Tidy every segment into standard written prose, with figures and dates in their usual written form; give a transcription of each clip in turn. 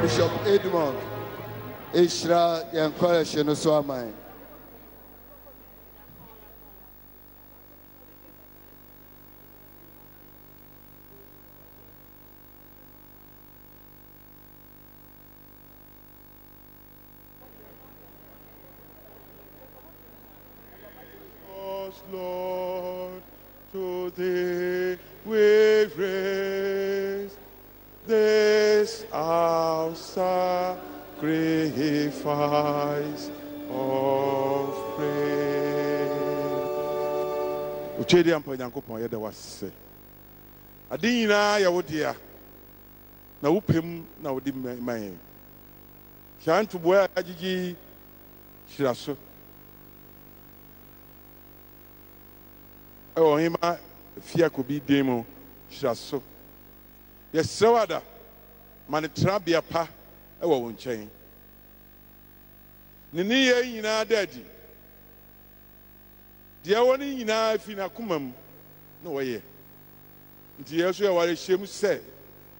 Bishop Edmond Ishra Yankola no so amai. Lord, to thee we raise this our sacrifice of praise. Uchedi ampa Nyankopon yeda wase. Ade nyina ya wodia. Na wopem na wodi man. Chantu boya agigi shiraso. Oh, hima Afia Kobi demo shiraso. Yes, Serwaa manitrabia pa ewa wonchen. Nini ye nyina dadi. Dia woni nyina fi na kumam no woye. Nti yeso ya wale shemu se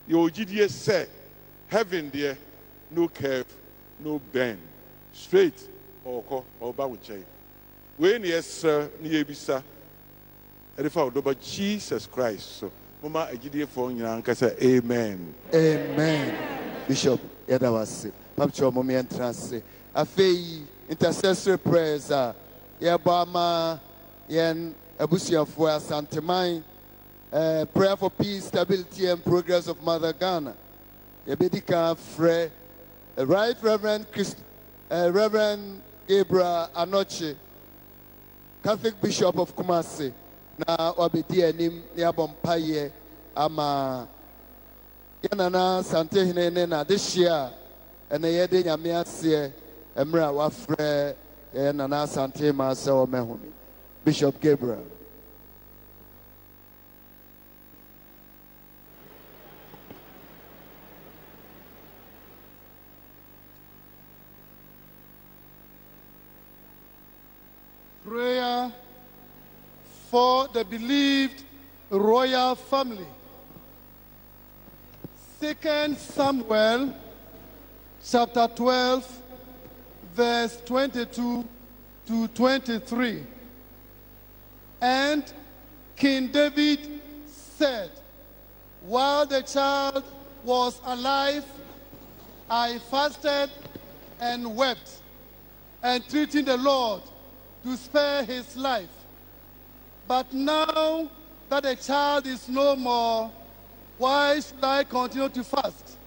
ye ogidie se heaven there no curve no bend straight or ba wonchen. We ni yes ni ebisa Erifa odoba Jesus Christ. So, Mama, agidie for nyina say amen. Amen. Bishop Yadawasi. Pamcho momi entrance. Afei intercessory prayers yabama yen abusiafo Asantehemaa prayer for peace, stability and progress of Mother Ghana. Yebedika Fre Right Reverend Gabriel Anoche, Catholic Bishop of Kumasi. Na obedi anim ya bompaye ama yanana Asantehene na dehia ene yede nyame ase emra wafre yanana Asantehemaa se o mehumi. Bishop Gabriel. Prayer for the beloved royal family. 2 Samuel chapter 12 verse 22 to 23. And King David said, while the child was alive, I fasted and wept, entreating the Lord to spare his life. But now that the child is no more, why should I continue to fast?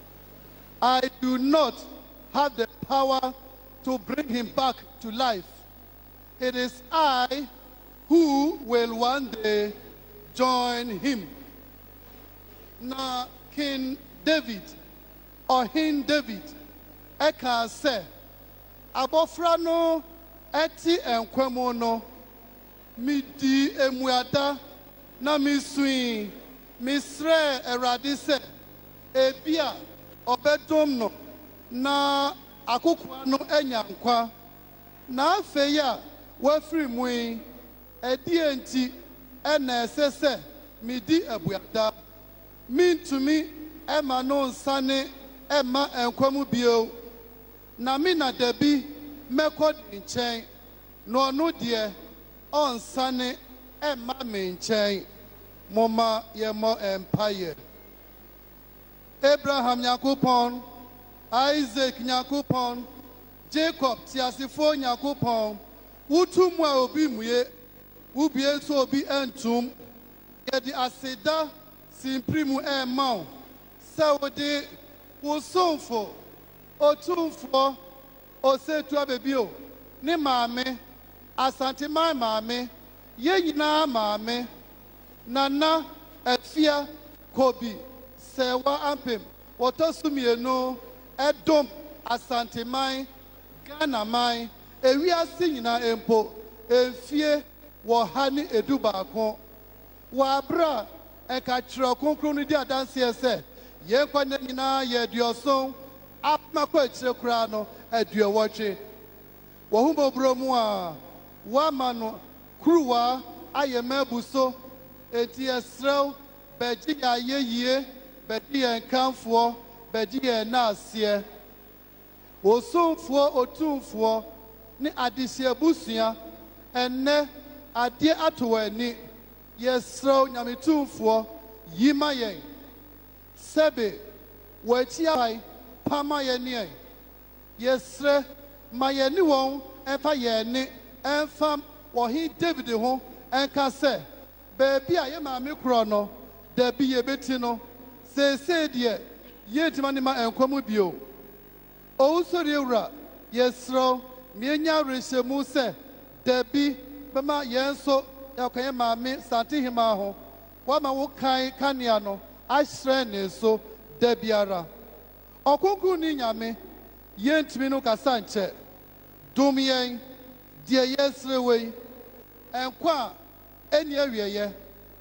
I do not have the power to bring him back to life. It is I who will one day join him. Now, King David, or King David, Eka se, abofrano eti enkwemono, mi di emuada na mi sui misre eradise ebia obedomno na akukwano enyankwa na afeya wafiri mui edi enti ena esese mi di ebuada mintumi ema no nsane ema enkwamu bio na mi na debi mekodi nchen no no de on sane ema menchen moma yemo empire Abraham Nyakopon, Isaac Nyakopon, Jacob tiasifo Nyakopon, utumwa obi muye ubi enso obi entum yedi aseda simprimu ema sawode wosomfo Otumfour Osei Tutu ni maame Asantehemaa maame ye nyina maame nana Afia Kobi Serwaa Ampem wotosumienu edom Asantehemaa Ghana mai ewiase nyina empo efie wo ha ni edubaako wa bra enka kire konkro ni di adanse ese ye kwa nyina ye dioson apmakọ ekire kura no aduowotwe wo humobro mu a wa mano kruwa ayemabuso eti esrew beji ya yeyie bedi enkanfo bedie na asie Otumfour Otumfour ni adihye busua enne ade atowani yesro nyametumfour yima yen sebe wachia pama yene yesre mayeni won enfa yene enfam wohi David ho enka se beebi a ye maame kro no da bi ye beti no se de ye ntima ma enkwamu bio o sori ewura yesro mienya reshemu se da bi bema yenso yakoye maame Asantehemaa ho wa ma wo kan kanea no ahre ne so da biara okunkun ni nyame ye ntimi no kasa nche dum yen de yesre wei enkwa eni awieye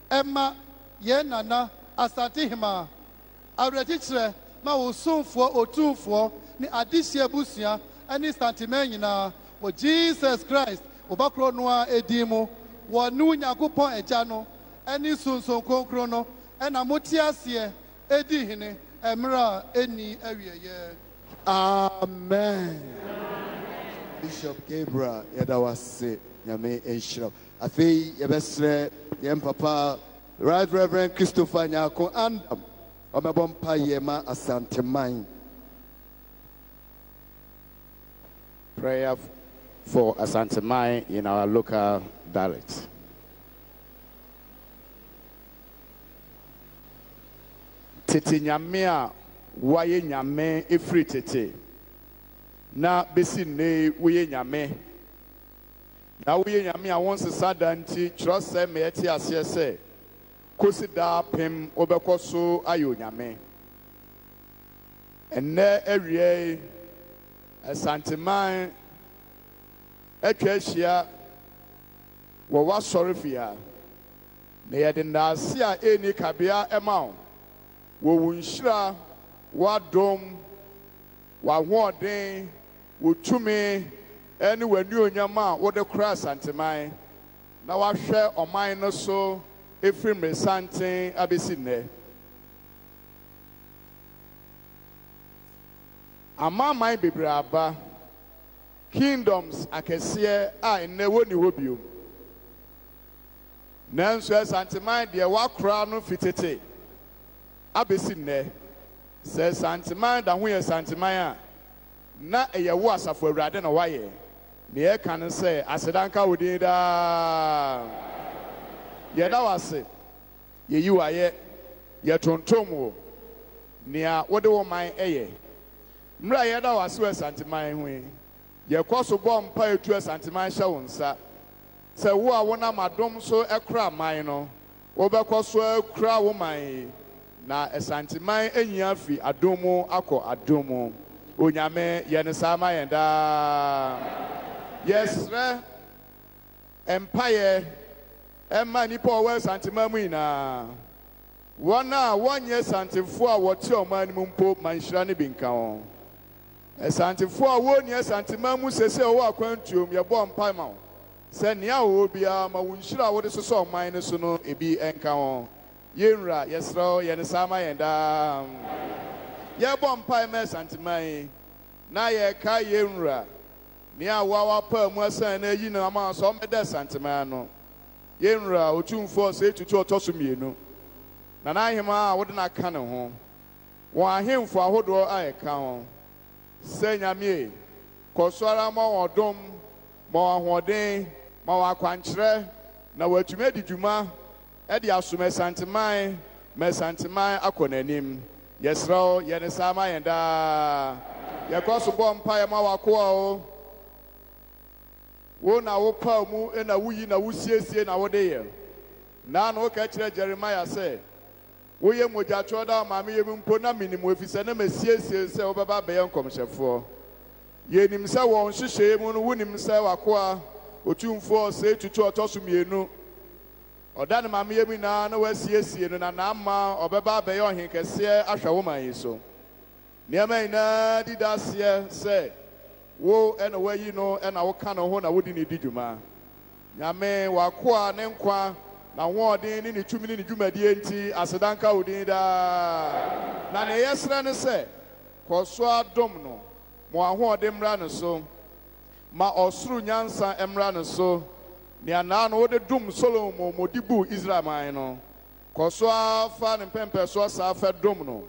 emma ye nana Asantehemaa awretichre ma wo Otumfour Otumfour ni adihye busua ani santiment nyina wo Jesus Christ obakro no a edimu wo nu Yakopon eja no ani sunsun konkro no ena motiasie edi hene emra eni awieye. Amen. Bishop Gabriel Yadawase Nyame Enshiro. Afei yebesre yem papa Right Reverend Christopher Nyako Andam omebompa yema Asantehemaa. Prayer for Asantehemaa in our local dialect. Tete nyame a waye nyame efri tete na besi ne woye nyame na woye nyame a won sesa danti trose me eti ase se kosi da pem obekoso ayo nyame enne awie Asantehemaa atwa ahia wo wasorofia na yede ndase a eni kabea ema wo wunhira wadom wahwoden wotumi eni wani onyama wo de kra Asantehemaa na wahwe oman no so efrim resanten abesi nne amamai bebraba kingdoms akese a enne woni hobio nanso Asantehemaa de wakra no fitete abesi nne se Asantehemaa da ho ye Asantehemaa a na eyewo asafo awurade na waye ne e kan se asedanka wodin da ye da wase ye yiwaye ye tontomo nea wode wo man eye mra ye da wase Asantehemaa ho ye koso bom pa etu Asantehemaa hye wonsa se wo a wona madom so ekra man no wo be koso ekra wo man na Asantehemaa enyia fi adomo akọ adomo onyame ye ne sama yenda yesre empire emma nipa o Asantehemaa mu ina wona wonye santefo a wote oman mu mpo manhira ne binka won Asantefo a woni Asantehemaa mu sese o akwantuom ye bom paima se nea o bia ma wonhira wo de so oman ne so no ebi enka won yenra yesro ye ne sama yenda ye bom paima Asantehemaa na ye ka yenra nea wawa pa mu asan na yi na ma so meda Asantehemaa no yenra Otumfour Osei Tutu otosumienu na ahema a wo de na ka ne ho won ahemfo ahodo a ye ka ho se nyame kosora ma wodom ma ahoden ma wakwankyere na watuma didwuma e de asome Asantehemaa ma Asantehemaa akonanim yesraw ye ne sama yenda ye koso bom pa ye ma wakoa o wo na wo pa mu e na wuyi na wusiesie na wo de ye na no ka kire Jeremiah se wo ye moja choda ma me ye mpo na minimum efise na masiesie se wo baba be ye nkomhyefo ye nim se won hyehyɛ mu no wonim se wakoa Otumfour Osei Tutu otosumienu odan ma me ye mu na wasiesie no na ama obeba be ye ohenkese ahwa wo man so niema ina didasie se wo ena wayi no ena wo ka no ho na wodi ne didwuma nyame wakoa ne nkwa na wɔden ne tumi ne dwumadie nti asedanka odin daa na ne yɛsrɛ ne sɛ kɔso adom no mo ahoɔden mmra ne so ma ɔsoro nyansa mmra ne so nea naa no wode dom Solomon modi bu Israel man no kɔso afa ne mpɛmpɛ so saa fɛ dom no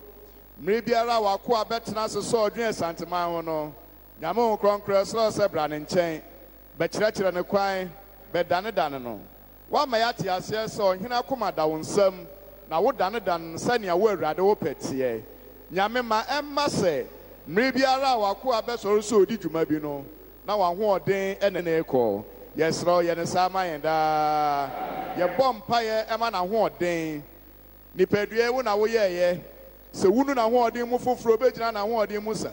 mmere biara wako abɛtena ase sɛ ɔdwene Asantehemaa ho no nyame ho kronkron srɛ sɛ bra ne nkyɛn bɛkyerɛkyerɛ ne kwan bɛdanedane no wama yɛate aseɛ sɛ ɔhene akoma da wo nsam na wodanedane no sɛnea wo Awurade wopɛ teɛ nyame ma ɛmma sɛ mmere biara wako abɛsɔre sɛ ɔdi dwuma bi no na wahoɔden ɛne ne kɔ yɛsrɛ yɛne saa ma yɛn daa yɛbɔ mpayɛ ɛma n'ahoɔden nipadua wo na woyɛɛyɛ sɛ wunu n'ahoɔden mu foforɔ bɛgyina n'ahoɔden mu sa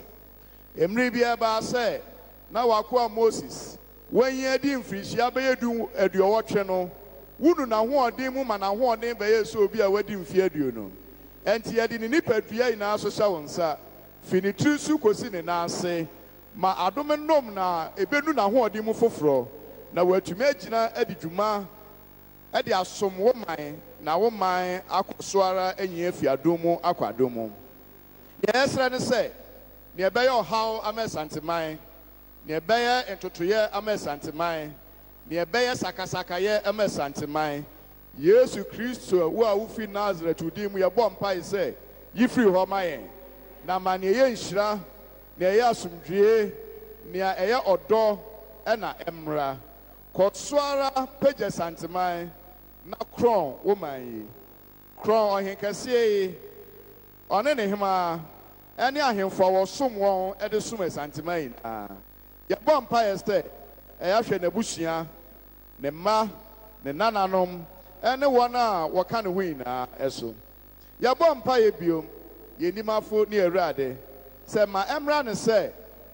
mmere biara baa sɛ na wako a Moses wɔnyɛ di mfirihyia bɛyɛ aduɔwɔtwe no wunu n'ahoɔden mu ma n'ahoɔden bɛyɛ sɛ obi a wadi mfe aduonu ɛnti yɛde ne nipadua nyinaa so hyɛ wo nsa fi ne tiri so kosi ne nan ase ma adome nnom na ebenu n'ahoɔden mu foforɔ na watumi agyina adi dwuma ɛde asom wo man na wo man akɔ so ara anyia fi adom mu akɔ adom mu yɛsrɛ ne sɛ ne ɛbɛyɛ ɔhaw ama Asantehemaa ne ɛbɛyɛ ntotoyɛ ama Asantehemaa ne ɛbɛyɛ sakasakayɛ ama Asantehemaa Yesu Kristo wo a wofi Nazaret din mu yɛbɔ mpae sɛ yifiri hɔ ma yɛn na ma ne ɛyɛ nhyira ne ɛyɛ asomdwie nea ɛyɛ ɔdɔ ɛna ɛmmra kɔso ara pagya Asantehemaa na krɔn wo man yi krɔn ɔhenkɛseɛ yi ɔne ne hema ɛne ahemfo a wɔsom wɔn ɛde som Asantehemaa nyinaa yɛbɔ mpaeɛ sɛ ɛyɛ ahwɛ n'abusua ne mma ne nananom ɛne wɔn a wɔka ne ho nyinaa ɛso yɛbɔ mpaeɛ biom yɛnimafo ne Awurade sɛ ma ɛmmra ne sɛ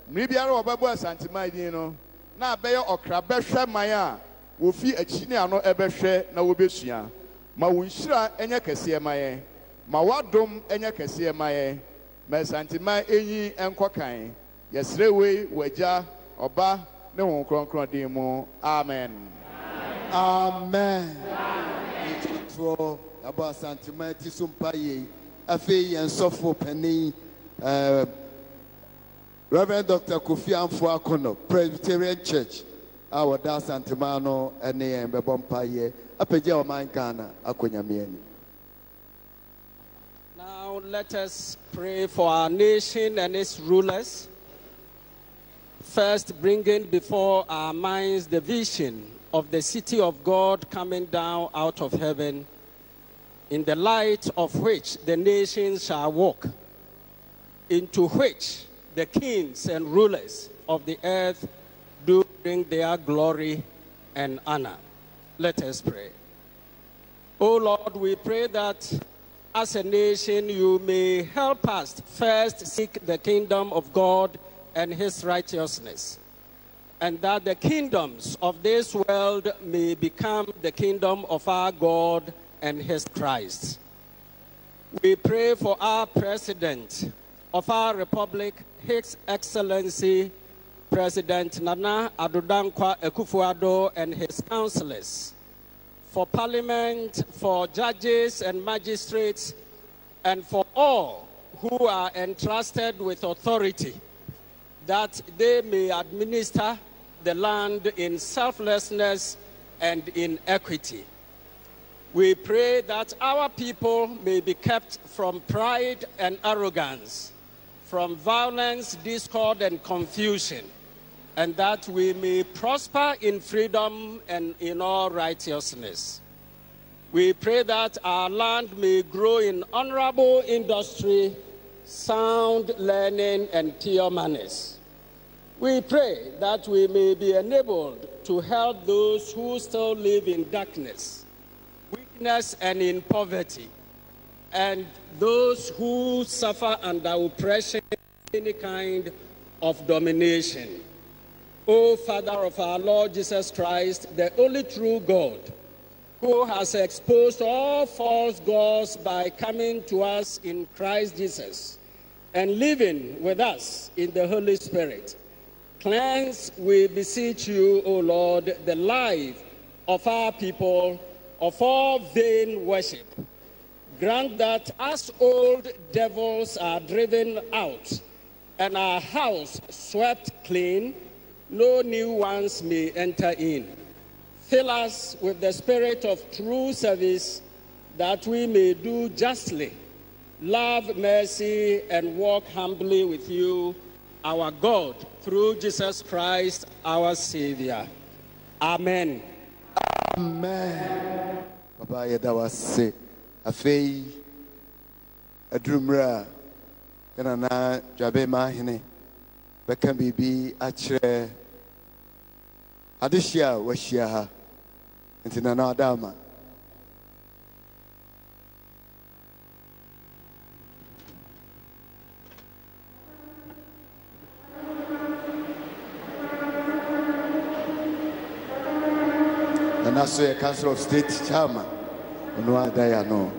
mmere biara wɔbɛbɔ Asantehemaa din no na abɛyɛ ɔkra bɛhwɛ man a wofi akyi ne ano ɛbɛhwɛ na wɔbɛsua ma wo nhyira ɛnyɛ kɛseɛ ma yɛn ma wadom ɛnyɛ kɛseɛ ma yɛn ma Asantehemaa enyi ɛnkɔ kan yɛsrɛ wei wagya ɔba ne ho kronkron din mu amen amen yɛkyerɛtoɔ yɛabɔ Asantehemaa ti so mpaeɛ afei yɛn sɔfo panin Reverend Dr. Kofi Amfo Akono, Presbyterian Church, our Asantehemaa no ene yɛn bɛbɔ mpaeɛ apagya ɔman Ghana akonyamiani. Now let us pray for our nation and its rulers. First, bringing before our minds the vision of the city of God coming down out of heaven, in the light of which the nations shall walk, into which the kings and rulers of the earth do bring their glory and honor. Let us pray. O Lord, we pray that as a nation you may help us first seek the kingdom of God and his righteousness, and that the kingdoms of this world may become the kingdom of our God and his Christ. We pray for our president of our republic, His Excellency President Nana Addo Dankwa Akufo-Addo and his councillors, for parliament, for judges and magistrates, and for all who are entrusted with authority, that they may administer the land in selflessness and in equity. We pray that our people may be kept from pride and arrogance, from violence, discord, and confusion, and that we may prosper in freedom and in all righteousness. We pray that our land may grow in honorable industry, sound learning, and pure manners. We pray that we may be enabled to help those who still live in darkness, weakness, and in poverty, and those who suffer under oppression, any kind of domination. O Father of our Lord Jesus Christ, the only true God, who has exposed all false gods by coming to us in Christ Jesus and living with us in the Holy Spirit, cleanse, we beseech you, O Lord, the life of our people of all vain worship. Grant that as old devils are driven out and our house swept clean, no new ones may enter in. Fill us with the spirit of true service, that we may do justly, love mercy, and walk humbly with you, our God, through Jesus Christ, our Savior. Amen. Amen. Baba yeda wase afei adrumra kana na dwabe mahene beka bibi akire adehia wahia ha ntina na adama and also a Council of State chairman Onua Dayano.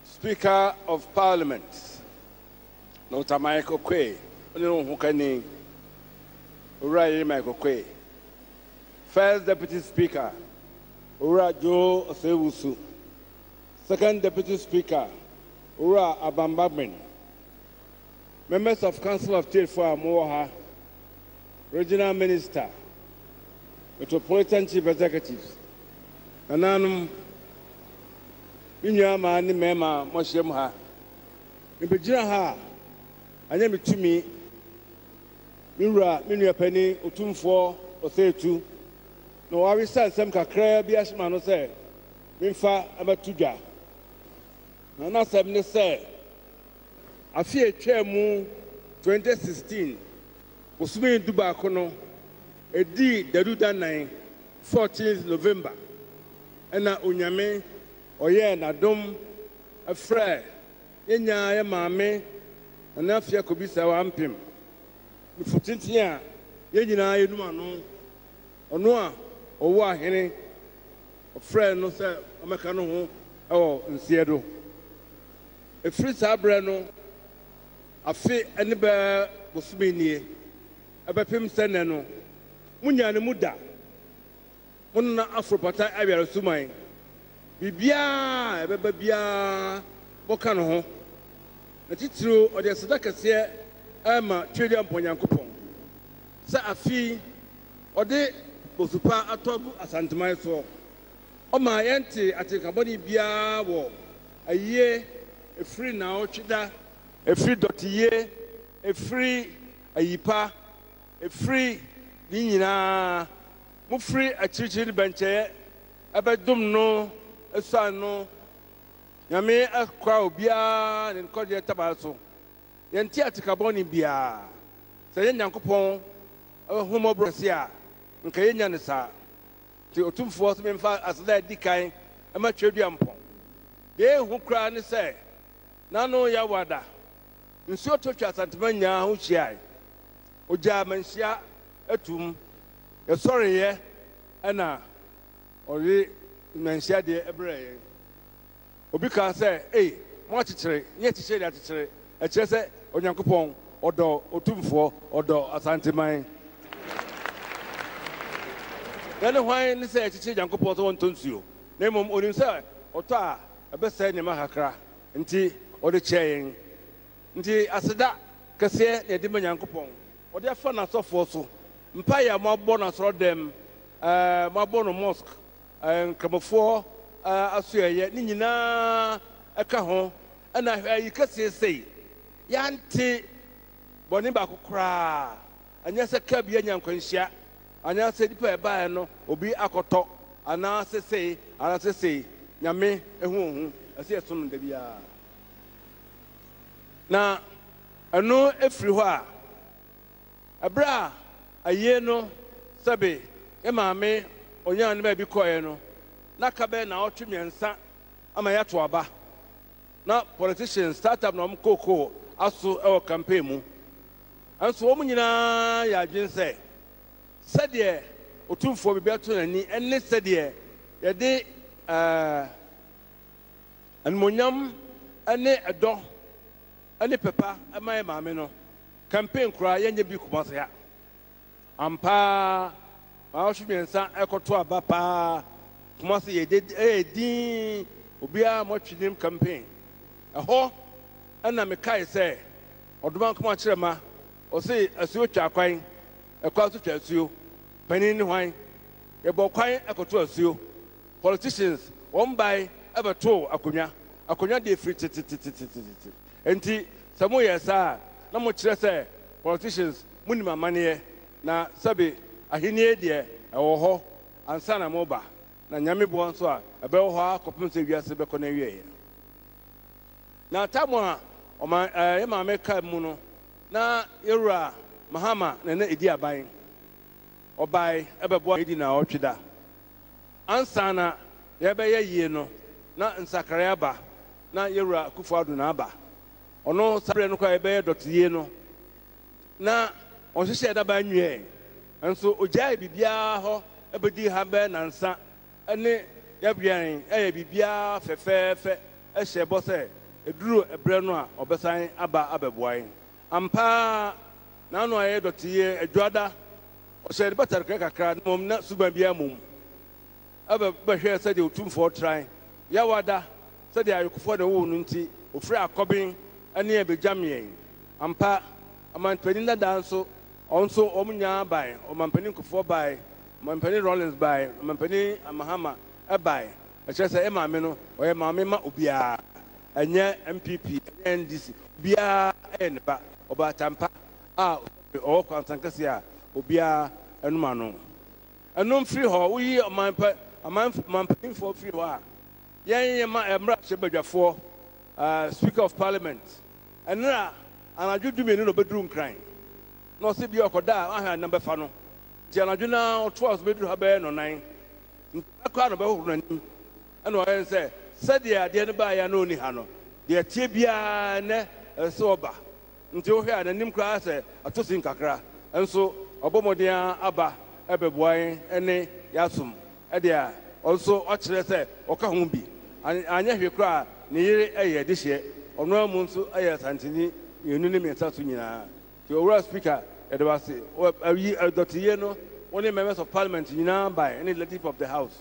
Speaker of Parliament, Nota Michael Quay, Hukani, Uriah Michael Quay. First Deputy Speaker, Ura Joe Osewusu. Second Deputy Speaker, Ura Abambabin. Members of Council of State for Amoha, Regional Minister, Metropolitan Chief Executives, Ananum. Minya ma ni mema mohyem ha mbegina ha anya metumi miwura minua pani Otumfour Osei Tutu no wawe sansem kakra bi ahema no se mimfa amatudwa na sem ne se Afia twemu 2016 osumi duba ko no edi daruda 9 14th November ena onyame oye na dom afre yenya ya maame na Afia Kobi Serwaa Ampem mfutintin a yenyina yenum ano ono a owo ahene afre no se omeka no ho ewo nsie do efri sabre no afi ene ba bosumenie abapem sene no munya ne muda munna afropata abiara suman bibia ebeba bia boka no ho na titiro ode seda kase ama twedi amponyankopon sa afi ode bosupa atogu Asantehemaa so o ma yente atikaboni bia wo aye efri na otwida efri dotiye efri ayipa efri ninyina mu free achirichiri benche abedum no esano nyame akwa obia ne nkode tabaso yenti atikaboni bia se nyankopon homobrosi a nka yenya ne sa ti Otumfour Osei memfa asada dikan ama twedua mpon de hu kra ne se nano ya wada nsuo totwa Asantehemaa nya ho chiai oja manhia atum ya sorry ye ana ori manhia de ebreye obi ka say mo achichere nye achichere achichere a kire se onyankopon odo Otumfour odo Asantehemaa dane hwan ni say achichere nyankopon so wontonsuo na mom onim say oto a ebesa nyama kakra nti ode cheyen nti aseda kase na de nyankopon ode afa na sofo so mpa ya mabo na soro dem mabo no mosque nkramofo asuye ni nyina aka ho ana ayi kase sei yanti boni ba kokra anya se ka bia nyankwanhia anya se dipa e baa no obi akoto ana se sei ana se sei nyame ehu ase esun da bia na anu efri ho a abra aye no sabe e maame onya ne ba bi koye no na kabe na otwemiensa ama ya to aba na politicians startup na koko aso e campaign mu anso wo nyina ya adwense sɛdeɛ otumfoɔ bibia to nani ɛne sɛdeɛ yɛde anmonyam ɛne ɛdɔ ɛne pepa ɛma yɛ maame no campaign kura yɛnyɛ bi Kumasi ha ampa awɔhwemiensa ɛkɔto aba paa Kumasi yɛde din obiara mɔtwenim campaign ɛhɔ ɛna mekae sɛ ɔdoma nkɔmɔ akyerɛ ma ɔse asuo twa kwan ɛkwa so twa asuo panin ne hwan yɛbɔ kwan ɛkɔto asuo politicians wɔn bae ɛbɛto akonnwa de firi tititititi enti sɛ moyɛ saa na mokyerɛ sɛ politicians monim amanneɛ na sɛbe ahenni deɛ ɛwɔ hɔ ansa na moba na nyame boɔ nso a ɛbɛwɔ hɔ akɔpem sɛ wiase bɛkɔ na wieɛ na tamo a yɛ maame ka mu no na yɛwura mahama na na ɛdi aban ɔbae ɛbɛboa ɛdi na ɔtwe da ansa na yɛbɛyɛ yie no na nsakare aba na yɛwura Kufuado na aba ɔno sabre no kɔ yɛbɛyɛ dɔteyie no na ɔhyehyɛ daba nwie nso ogyae bibiara hɔ ɛbɛdi ha bɛ nansa ɛne yɛbɛn ɛyɛ bibiara fɛfɛɛfɛ ɛhyɛ bɔ sɛ eduru ebrɛ no a ɔbɛsan aba abɛboae ampa na no ayɛ dɔteyie adwada ɔhyɛ de batar kakra na mom na suba bia mom abɛhwɛ sɛ de otumfoɔ tran yɛwada sɛ de ayɔkofoɔ de wo no nti ofiri akɔben ɛne ɛbɛgyamyɛn ampa amanpanin dada nso ɔnso ɔmnya bae ɔmampanin kofoɔ bae ɔmampanin Rollins bae ɔmampanin Mahama ɛbae ɛkyerɛ sɛ ɛmaame no ɔyɛ maame ma obiara ɛnyɛ MPP ɛnyɛ NDC obiara ɛyɛ ne ba ɔbaatampa a ɔwɔ kwansankɛse a obiara ɛnum ano ɛnum firi hɔ woyi ɔmampanimfoɔ firi hɔ a yɛn ma mmara hyɛ badwafoɔ Speaker of Parliament ɛnera anadwo dumienu na ɔbɛduru nkran na ɔsɛ bi ɔkɔda a ahwɛ anam bɛfa no nti anadwo na ɔtoa so bɛduru ha bɛyɛ nɔnan akɔa na ɔbɛhohoro n'anim ɛna ɔyɛ sɛ sɛdeɛ adeɛ no baeɛ na ɔni ha no deɛ tie biara nɛ ɛsɛ ɔba nti wohwɛ a n'anim koraa sɛ ato si nkakra nso ɔbɔ mmɔden aba ɛbɛboa ɛne yɛasom ɛde a ɔnso ɔkyerɛ sɛ ɔka ho bi anyɛ hwɛ koraa ne yere ɛyɛ de hyɛ ɔno mu nso ɛyɛ Asantehene mmienu ne mmiɛnsa so nyinaa nti owura speaker yɛde wase ayi dɔteyie no wɔne members of parliament nyinaa bae ɛne legislative of the house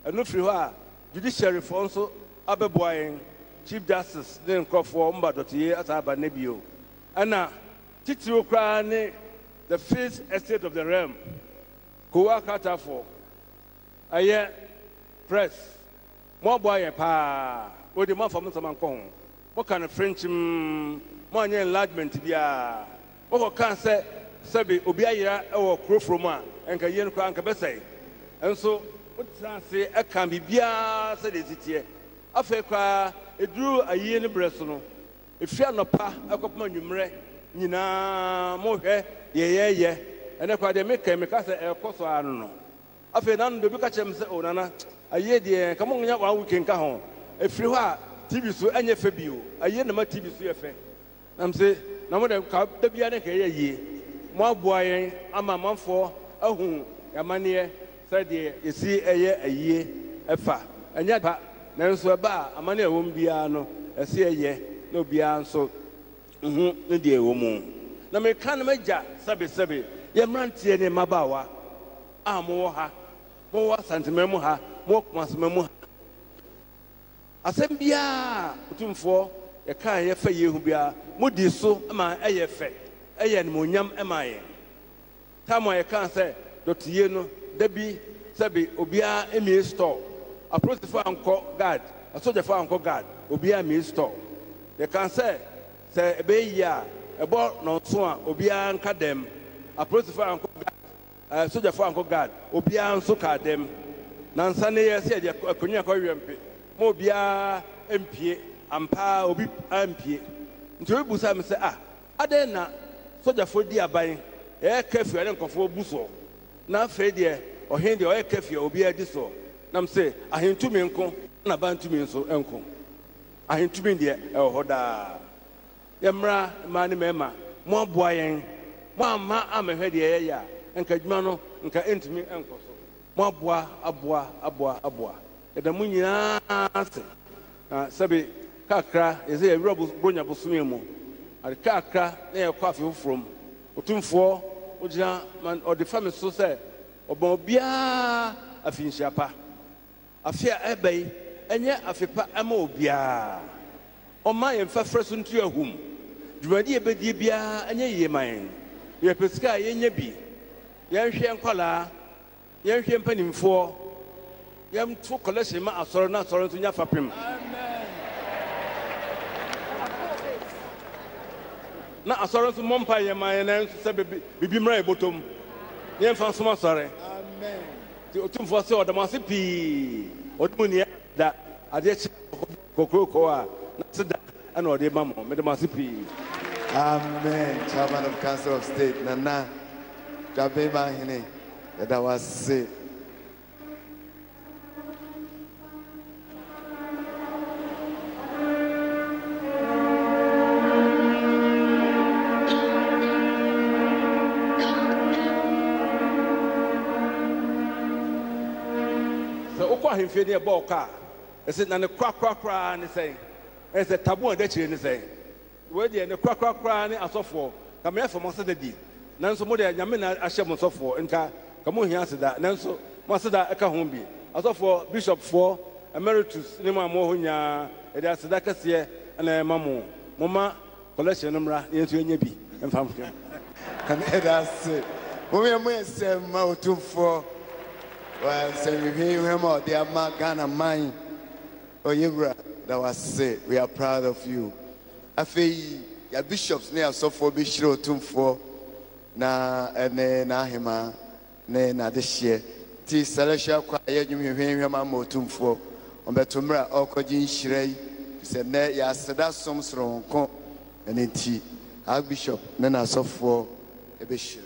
ɛno firi hɔ a judiciary foɔ nso abɛboa yɛn chief justice ne nkurɔfoɔ mba dɔteyie asa aba ne bio ɛna titiriw koraa ne the fifth estate of the realm kowa kratafoɔ ɛyɛ press mo aboa yɛn paa wode mo afa mo nsɛm ankɔ ho moka no french mo anyɛ enlargement biara wokɔka sɛ sɛbe obi ayera ɛwɔ kurofuro mu a ɛnka yie no koraa anka bɛsɛe ɛnso wotena ase ɛka biribiara sɛdeɛ ɛsiteɛ afei koraa ɛduru ayie no berɛ so no ɛfiri anɔpa ɛkɔpema anwummerɛ nyinaa mohwɛ yɛyɛyɛ ɛnɛ koraa deɛ meka sɛ ɛkɔ so ara no no afei nano de obi ka kyerɛ m sɛ o nana ayie deɛ ka monyɛ 1 week nka ho ɛfiri hɔ a TV so ɛnyɛ fɛ bio ayie na ma TV so yɛ fɛ nam sɛ na mo de ka da bia ne ka yɛ yie mo aboa yɛn ama manfoɔ ahu yamaneɛ sɛdeɛ yɛsi ɛyɛ ayie ɛfa ɛnyɛ pa nanso ɛba a amane ɛwɔ mu biara no ɛsi ɛyɛ na obiara nso ne deɛ ɛwɔ mu na meka no magya sɛbesɛbe yɛ mmeranteɛ ne mmabaawa a mowɔ ha mowɔ Asantehemaa mu ha mowɔ Kumasi mu ha asɛm biara otumfoɔ yɛka yɛfɛ yɛhu biara modi so ma ɛyɛ fɛ ɛyɛ nimonyam ɛma yɛn tam a yɛka sɛ dɔteyie no da bi sɛbe obiara emie store apolisifoɔ ankɔ guard asogyafoɔ ankɔ guard obiara emie store yɛka sɛ ɛbɛyɛ yie a ɛbɔ nɔnso a obiara nka dɛm apolisifoɔ ankɔ guard sogyafoɔ ankɔ guard obiara nso ka dɛm nansa ne yɛ sɛ yɛde akonnwa kɔwɛ mpe ma obiara mpie ampa obi ampie nti obi busa me sɛ adɛn na sogyafoɔ di aban ɛyɛ kafia ne nkɔfoɔ bu so na afei deɛ ɔhen deɛ ɔyɛ kafia obiara di so nam say ahentumi nko na bantumi nso enko ahentumi de hoda yemra ma ne mema mo aboa yen mo amma amehwe de ye ya enka dwuma no nka entumi enko so mo aboa eda mu nyina ase sabe kakra eze ewura bronya bosome mu ade kakra na ye kwafe fofrom Otumfour ogina man o de fami so say obon bia afinhyiapa Afia ebei enye afepa ama obia o ma ye mfafra so ntu ahum dwumadi ebedi bia enye yeman ye pesika ye nya bi ye hwe nkwala ye hwe mpanimfo ye mtu collection ma asoro na asoro ntu nya fapem amen na asoro ntu mompa ye man na ntu se bibi mra ebotom ye mfa so asore amen ti Otumfour se odamase pi odumunia da ade chi kokroko a na seda ana ode mamo medamase pi Amen. Chairman of Council of State, Nana Asantehemaa, that was it. So okwa hemfie ne ball car. I said na ne kwa ne say. I said tabu ade chire ne say. We dey ne kwa ne asofo. Ka me for mo se di. Nanso mo dey nyame na ahye mo sofo nka ka mo hia seda. Nanso mo seda eka ho bi. Asofo bishop for emeritus ne ma mo ho nya e dey seda kase na ma mo. Moma collection numra yesu enya bi. Emfam. And that's it. We say ma Otumfour. Well, say we him out there, Ghana mine. Oh, you that was it. We are proud of you. Afia, your bishops near so for Bishop Otumfour na Asantehemaa na this year. Ti celestial choir you him Otumfour. On betumra okoji shirei. Say ne ya seda som sro nko enti Archbishop na so for a bishop.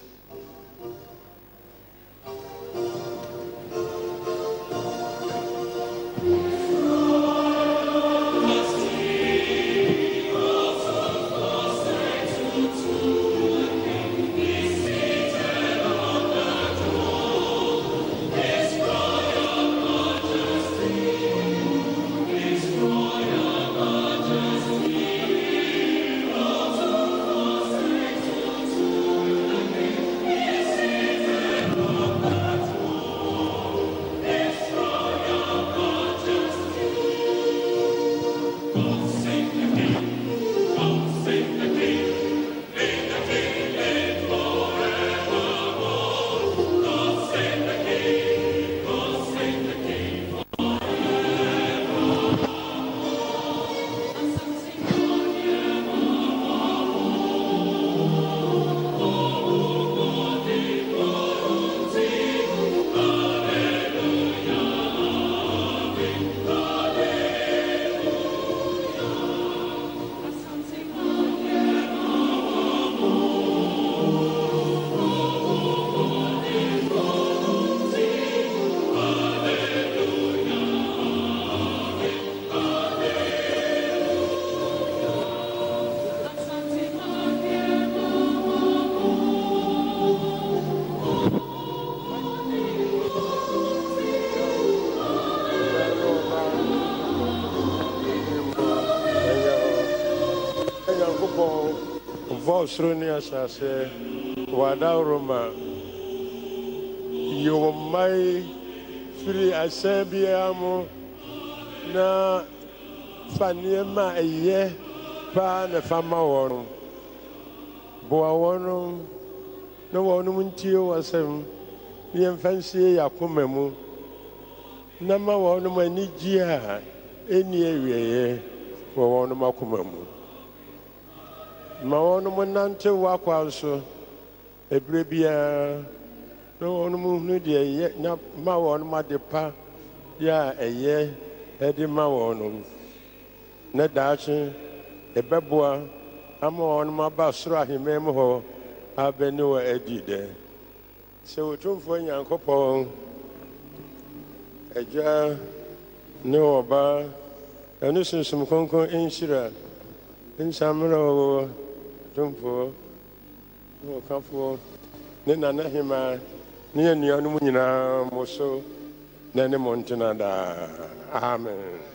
Sronia Sase, Wada Roma, you my free Asabiamo na Faniema a year, pan a fama one. Boa one, no one until was him, the fancy Yakumemu. Number one, my Nigia, any area, for one of Makumamu. Ma ono monante wakwa so ebrebia no ono mu de na ma wono ma de pa ya eye edi ma wono na daachi ebeboa ama wono ma ba soro ahemem ho abeni wa edi de se Otumfour Nyankopon Agya ne ɔba ɛno sunsum kronkron nhyira nhyammerɛ wɔ Otumfoɔ ne ɔkafoɔ ne Asantehemaa ne yɛn nuanom nyinaa mo so na ne mo ntena daa. Amen.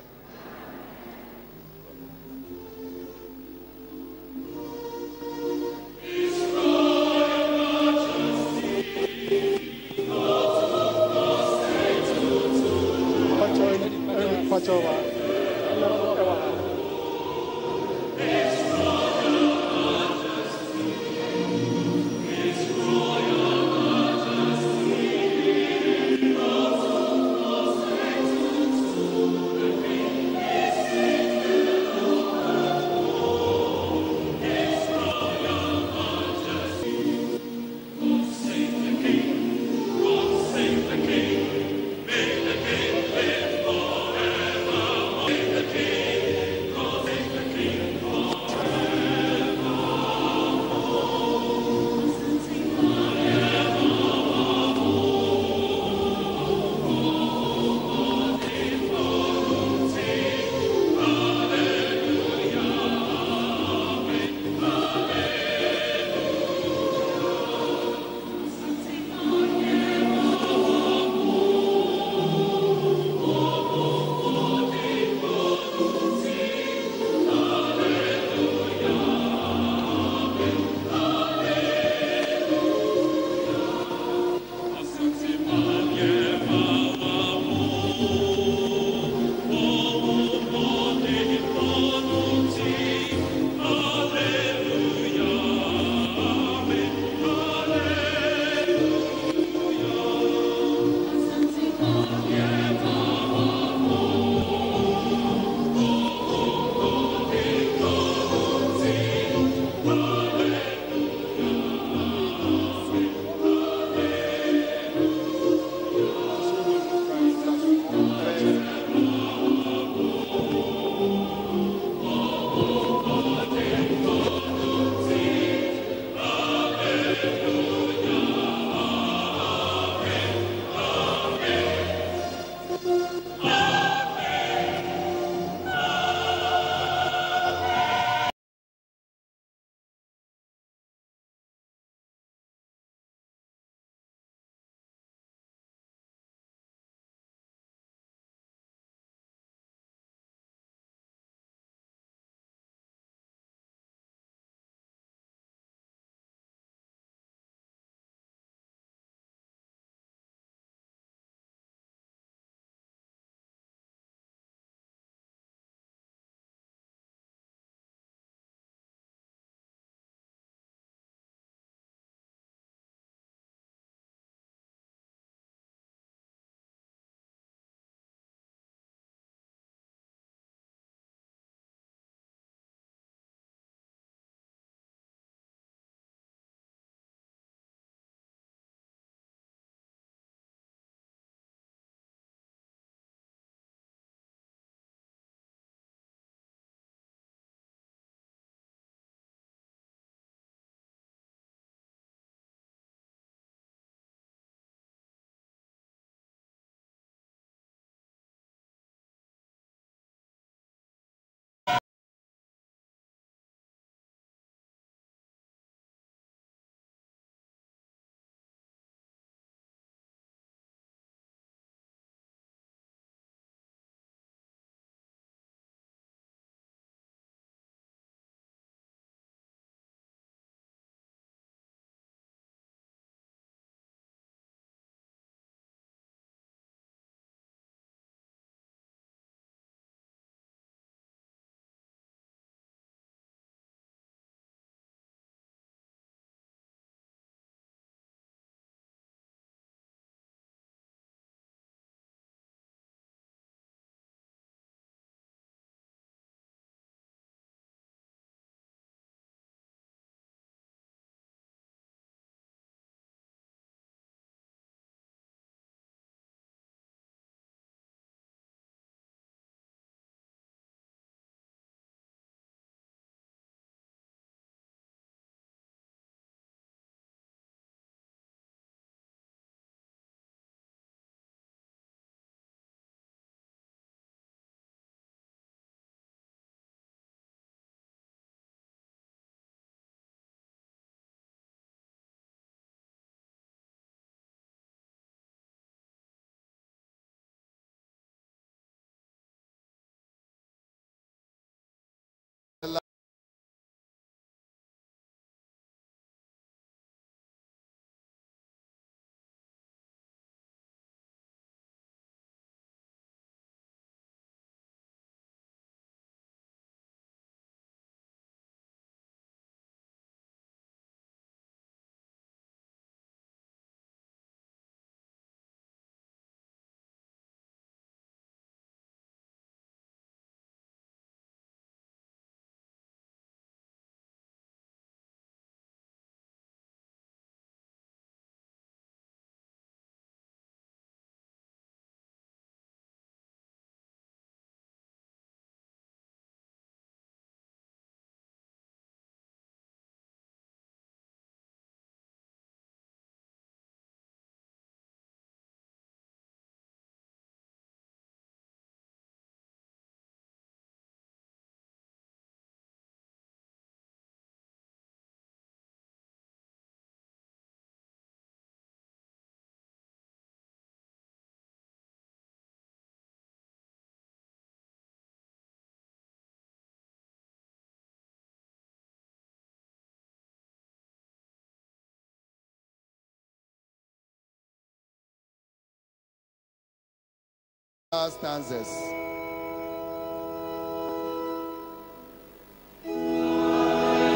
stanzas.